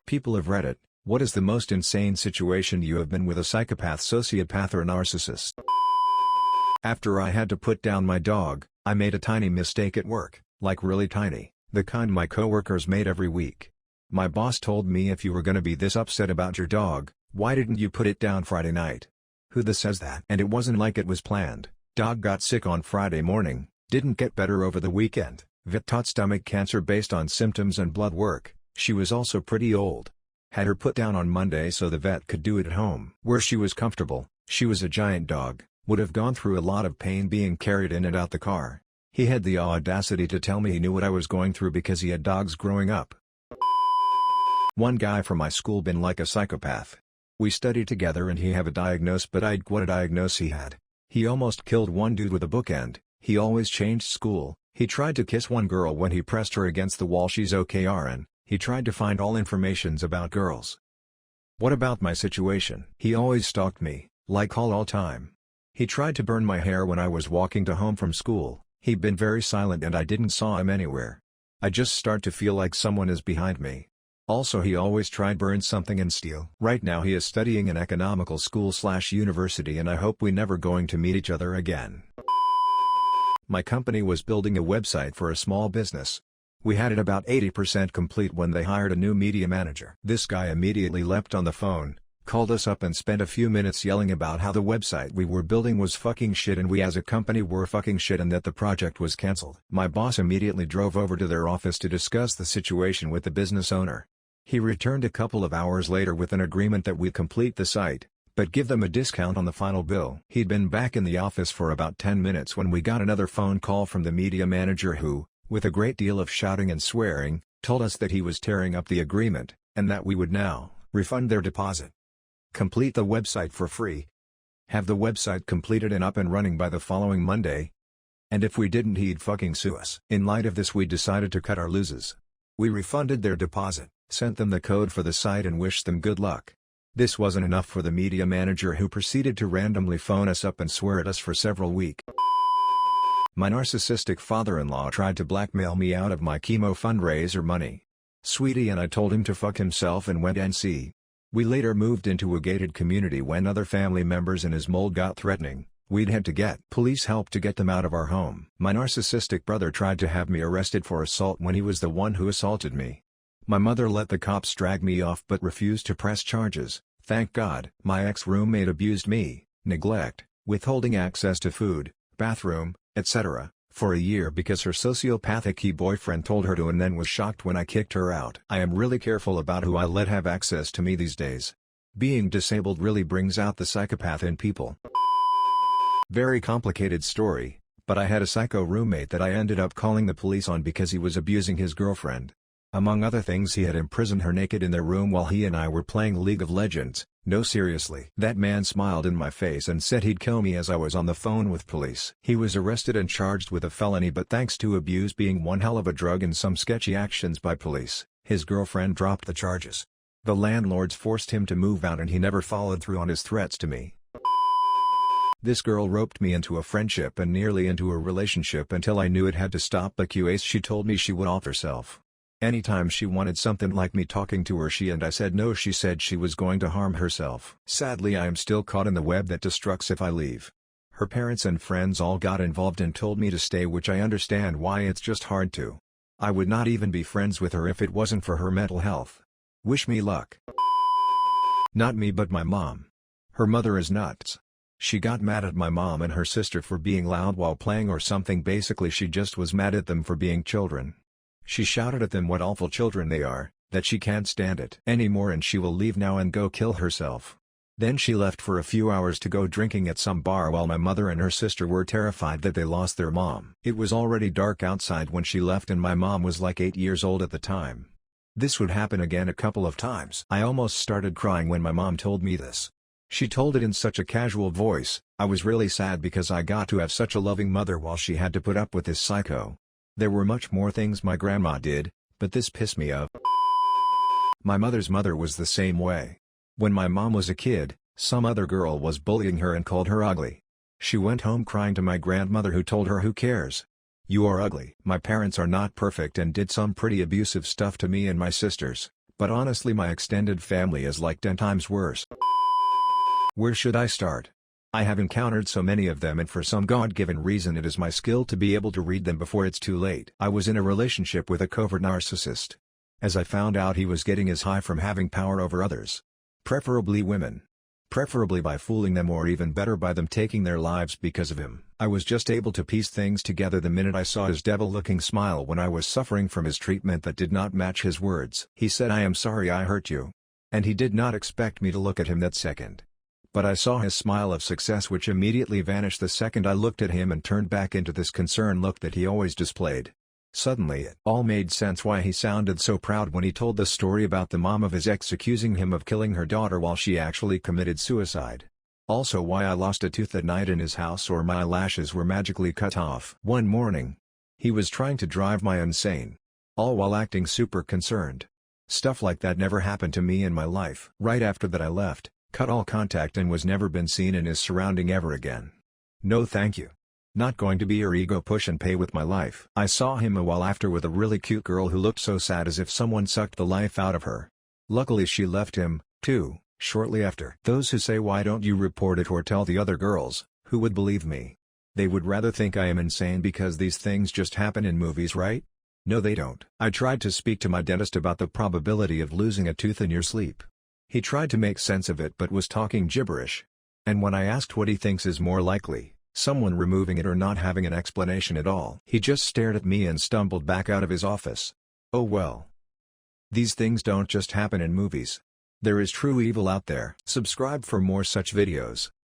People of Reddit, what is the most insane situation you have been with a psychopath, sociopath or narcissist? After I had to put down my dog, I made a tiny mistake at work, like really tiny, the kind my coworkers made every week. My boss told me, if you were gonna be this upset about your dog, why didn't you put it down Friday night? Who the says that? And it wasn't like it was planned. Dog got sick on Friday morning, didn't get better over the weekend. Vet taught stomach cancer based on symptoms and blood work. She was also pretty old. Had her put down on Monday so the vet could do it at home, where she was comfortable. She was a giant dog, would have gone through a lot of pain being carried in and out the car. He had the audacity to tell me he knew what I was going through because he had dogs growing up. One guy from my school been like a psychopath. We studied together and he have a diagnose, but I'd what a diagnose he had. He almost killed one dude with a bookend. He always changed school. He tried to kiss one girl when he pressed her against the wall. She's OKRN. He tried to find all informations about girls. What about my situation? He always stalked me, like all time. He tried to burn my hair when I was walking to home from school. He'd been very silent and I didn't saw him anywhere. I just start to feel like someone is behind me. Also, he always tried burn something and steal. Right now he is studying in economical school/university and I hope we never going to meet each other again. My company was building a website for a small business. We had it about 80% complete when they hired a new media manager. This guy immediately leapt on the phone, called us up and spent a few minutes yelling about how the website we were building was fucking shit and we as a company were fucking shit and that the project was cancelled. My boss immediately drove over to their office to discuss the situation with the business owner. He returned a couple of hours later with an agreement that we'd complete the site, but give them a discount on the final bill. He'd been back in the office for about 10 minutes when we got another phone call from the media manager who, with a great deal of shouting and swearing, told us that he was tearing up the agreement, and that we would now refund their deposit. Complete the website for free. Have the website completed and up and running by the following Monday. And if we didn't, he'd fucking sue us. In light of this, we decided to cut our losses. We refunded their deposit, sent them the code for the site and wished them good luck. This wasn't enough for the media manager, who proceeded to randomly phone us up and swear at us for several weeks. My narcissistic father-in-law tried to blackmail me out of my chemo fundraiser money. Sweetie and I told him to fuck himself and went NC. We later moved into a gated community when other family members in his mold got threatening. We'd had to get police help to get them out of our home. My narcissistic brother tried to have me arrested for assault when he was the one who assaulted me. My mother let the cops drag me off but refused to press charges, thank God. My ex-roommate abused me, neglect, withholding access to food, bathroom, etc., for a year because her sociopathic boyfriend told her to, and then was shocked when I kicked her out. I am really careful about who I let have access to me these days. Being disabled really brings out the psychopath in people. Very complicated story, but I had a psycho roommate that I ended up calling the police on because he was abusing his girlfriend. Among other things, he had imprisoned her naked in their room while he and I were playing League of Legends. No, seriously. That man smiled in my face and said he'd kill me as I was on the phone with police. He was arrested and charged with a felony, but thanks to abuse being one hell of a drug and some sketchy actions by police, his girlfriend dropped the charges. The landlords forced him to move out and he never followed through on his threats to me. This girl roped me into a friendship and nearly into a relationship until I knew it had to stop, but she told me she would off herself. Anytime she wanted something like me talking to her, I said no. She said she was going to harm herself. Sadly, I am still caught in the web that destructs if I leave. Her parents and friends all got involved and told me to stay, which I understand why, it's just hard to. I would not even be friends with her if it wasn't for her mental health. Wish me luck. Not me, but my mom. Her mother is nuts. She got mad at my mom and her sister for being loud while playing or something. Basically, she just was mad at them for being children. She shouted at them what awful children they are, that she can't stand it anymore and she will leave now and go kill herself. Then she left for a few hours to go drinking at some bar while my mother and her sister were terrified that they lost their mom. It was already dark outside when she left and my mom was like 8 years old at the time. This would happen again a couple of times. I almost started crying when my mom told me this. She told it in such a casual voice. I was really sad because I got to have such a loving mother while she had to put up with this psycho. There were much more things my grandma did, but this pissed me off. My mother's mother was the same way. When my mom was a kid, some other girl was bullying her and called her ugly. She went home crying to my grandmother, who told her, "Who cares? You are ugly." My parents are not perfect and did some pretty abusive stuff to me and my sisters, But honestly my extended family is like 10 times worse. Where should I start? I have encountered so many of them and for some God-given reason it is my skill to be able to read them before it's too late. I was in a relationship with a covert narcissist. As I found out he was getting his high from having power over others. Preferably women. Preferably by fooling them or even better by them taking their lives because of him. I was just able to piece things together the minute I saw his devil-looking smile when I was suffering from his treatment that did not match his words. He said I am sorry I hurt you. And he did not expect me to look at him that second. But I saw his smile of success which immediately vanished the second I looked at him and turned back into this concerned look that he always displayed. Suddenly it all made sense why he sounded so proud when he told the story about the mom of his ex accusing him of killing her daughter while she actually committed suicide. Also why I lost a tooth at night in his house or my lashes were magically cut off. One morning, he was trying to drive me insane. All while acting super concerned. Stuff like that never happened to me in my life. Right after that I left, cut all contact and was never been seen in his surrounding ever again. No thank you. Not going to be your ego push and pay with my life. I saw him a while after with a really cute girl who looked so sad as if someone sucked the life out of her. Luckily she left him, too, shortly after. Those who say why don't you report it or tell the other girls, who would believe me? They would rather think I am insane because these things just happen in movies, right? No they don't. I tried to speak to my dentist about the probability of losing a tooth in your sleep. He tried to make sense of it but was talking gibberish. And when I asked what he thinks is more likely, someone removing it or not having an explanation at all, he just stared at me and stumbled back out of his office. Oh well. These things don't just happen in movies. There is true evil out there. Subscribe for more such videos.